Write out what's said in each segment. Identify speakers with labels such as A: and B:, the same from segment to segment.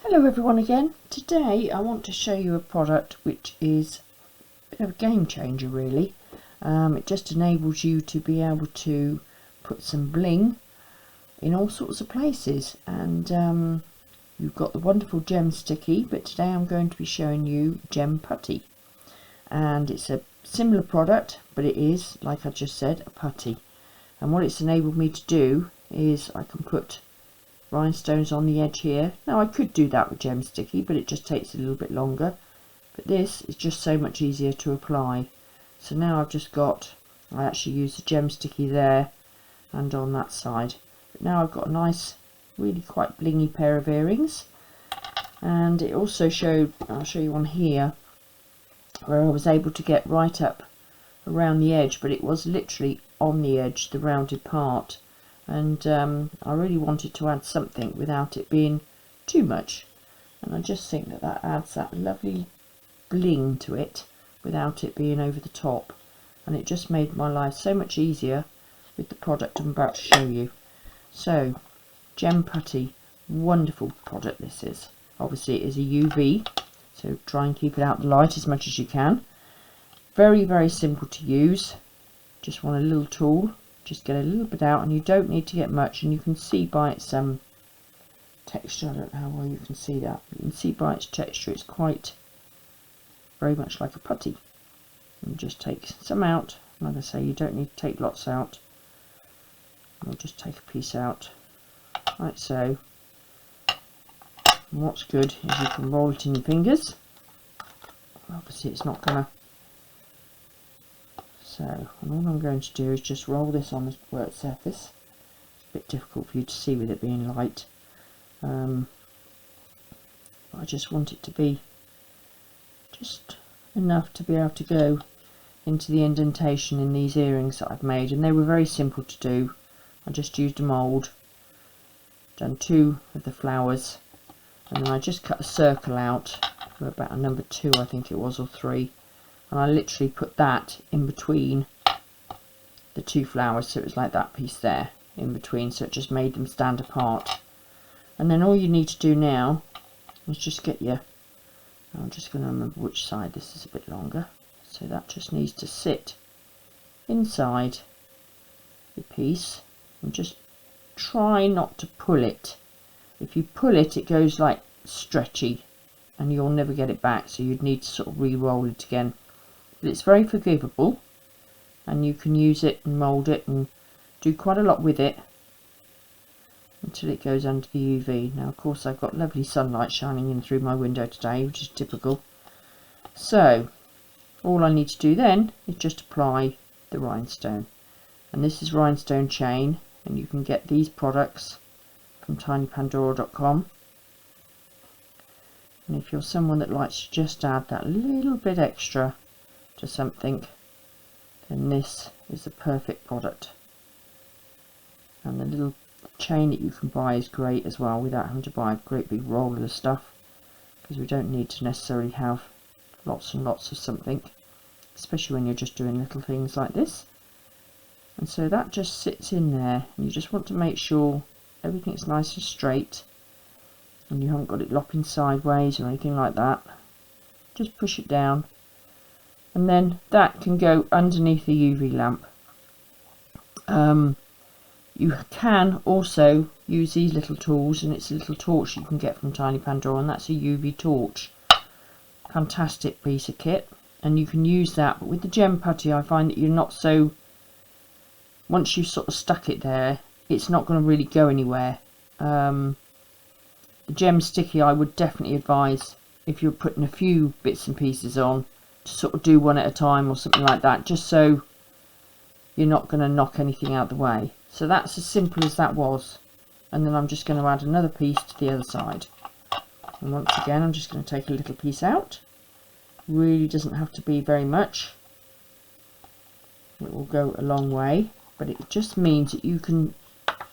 A: Hello everyone again. Today I want to show you a product which is a bit of a game changer really. It just enables you to be able to put some bling in all sorts of places, and you've got the wonderful Gem Sticky, but today I'm going to be showing you Gem Putty, and it's a similar product, but it is, like I just said, a putty. And what it's enabled me to do is I can put rhinestones on the edge here. Now I could do that with Gem Sticky, but it just takes a little bit longer, but this is just so much easier to apply. So now I've just got, I actually use the Gem Sticky there and on that side, but now I've got a nice, really quite blingy pair of earrings. And it also showed, I'll show you one here, where I was able to get right up around the edge, but it was literally on the edge, the rounded part. And I really wanted to add something without it being too much, and I just think that that adds that lovely bling to it without it being over the top, and it just made my life so much easier with the product I'm about to show you. So Gem Putty, wonderful product this is. Obviously it is a UV, so try and keep it out the light as much as you can. Very, very simple to use. Just want a little tool, just get a little bit out, and you don't need to get much, and you can see by its texture, I don't know how well you can see that, you can see by its texture it's quite very much like a putty. And just take some out. Like I say, you don't need to take lots out. I'll just take a piece out like so. And what's good is you can roll it in your fingers. Obviously it's not gonna. So, and all I'm going to do is just roll this on the work surface. It's a bit difficult for you to see with it being light. I just want it to be just enough to be able to go into the indentation in these earrings that I've made, and they were very simple to do. I just used a mould, done 2 of the flowers, and then I just cut a circle out for about a number 2, I think it was, or 3. And I literally put that in between the 2 flowers, so it was like that piece there in between, so it just made them stand apart. And then all you need to do now is just get your, I'm just going to remember which side this is a bit longer, so that just needs to sit inside the piece, and just try not to pull it. If you pull it, it goes like stretchy and you'll never get it back, so you'd need to sort of re-roll it again. But it's very forgivable, and you can use it and mould it and do quite a lot with it until it goes under the UV. Now of course I've got lovely sunlight shining in through my window today, which is typical. So all I need to do then is just apply the rhinestone, and this is rhinestone chain, and you can get these products from tinypandora.com. and if you're someone that likes to just add that little bit extra to something, then this is the perfect product. And the little chain that you can buy is great as well, without having to buy a great big roll of the stuff, because we don't need to necessarily have lots and lots of something, especially when you're just doing little things like this. And so that just sits in there, and you just want to make sure everything's nice and straight and you haven't got it lopping sideways or anything like that. Just push it down, and then that can go underneath the UV lamp. You can also use these little tools, and it's a little torch you can get from Tiny Pandora, and that's a UV torch. Fantastic piece of kit, and you can use that. But with the Gem Putty, I find that you're not so, once you've sort of stuck it there, it's not going to really go anywhere. The Gem Sticky, I would definitely advise, if you're putting a few bits and pieces on, to sort of do one at a time or something like that, just so you're not going to knock anything out the way. So that's as simple as that was. And then I'm just going to add another piece to the other side, and once again I'm just going to take a little piece out. Really doesn't have to be very much, it will go a long way, but it just means that you can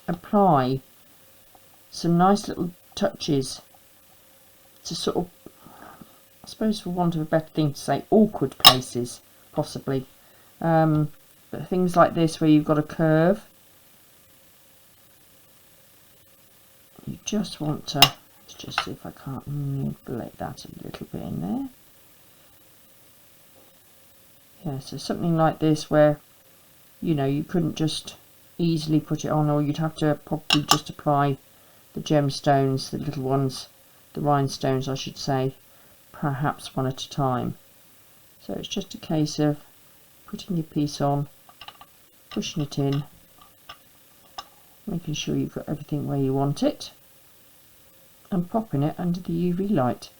A: apply some nice little touches to sort of, I suppose for want of a better thing to say, awkward places possibly, but things like this where you've got a curve, you just want to Let's just see if I can't manipulate that a little bit in there. Yeah, so something like this where, you know, you couldn't just easily put it on, or you'd have to probably just apply the gemstones, the little ones, the rhinestones I should say, perhaps one at a time. So it's just a case of putting your piece on, pushing it in, making sure you've got everything where you want it, and popping it under the UV light.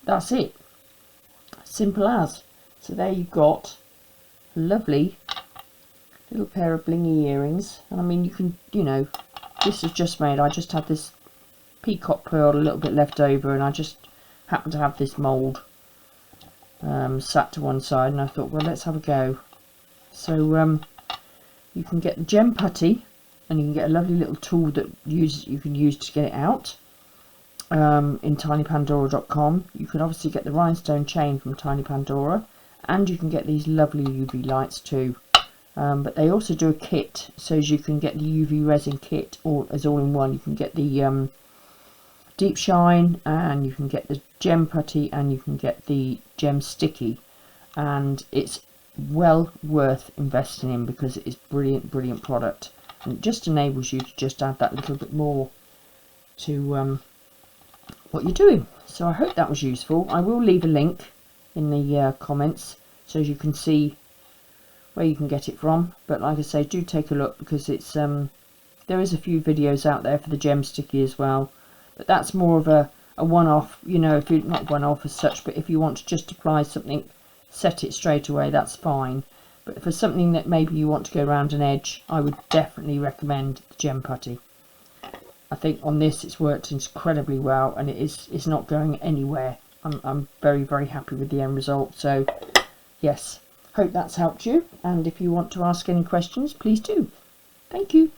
A: That's it. Simple as. So there you've got a lovely little pair of blingy earrings. And I mean, you can, you know, this is just made, I just had this peacock pearl a little bit left over, and I just happened to have this mould sat to one side, and I thought, well, let's have a go. So you can get the Gem Putty, and you can get a lovely little tool that you can use to get it out in tinypandora.com. You can obviously get the rhinestone chain from Tiny Pandora, and you can get these lovely UV lights too. But they also do a kit, so as you can get the UV resin kit as all in one. You can get the deep shine, and you can get the Gem Putty, and you can get the Gem Sticky, and it's well worth investing in because it is brilliant product, and it just enables you to just add that little bit more to what you're doing. So I hope that was useful. I will leave a link in the comments so you can see where you can get it from, but like I say, do take a look, because it's there is a few videos out there for the Gem Sticky as well, but that's more of a one-off, you know, if you're not one-off as such, but if you want to just apply something, set it straight away, that's fine. But for something that maybe you want to go around an edge, I would definitely recommend the Gem Putty. I think on this it's worked incredibly well, and it's not going anywhere. I'm very happy with the end result. So yes, hope that's helped you, and if you want to ask any questions, please do. Thank you.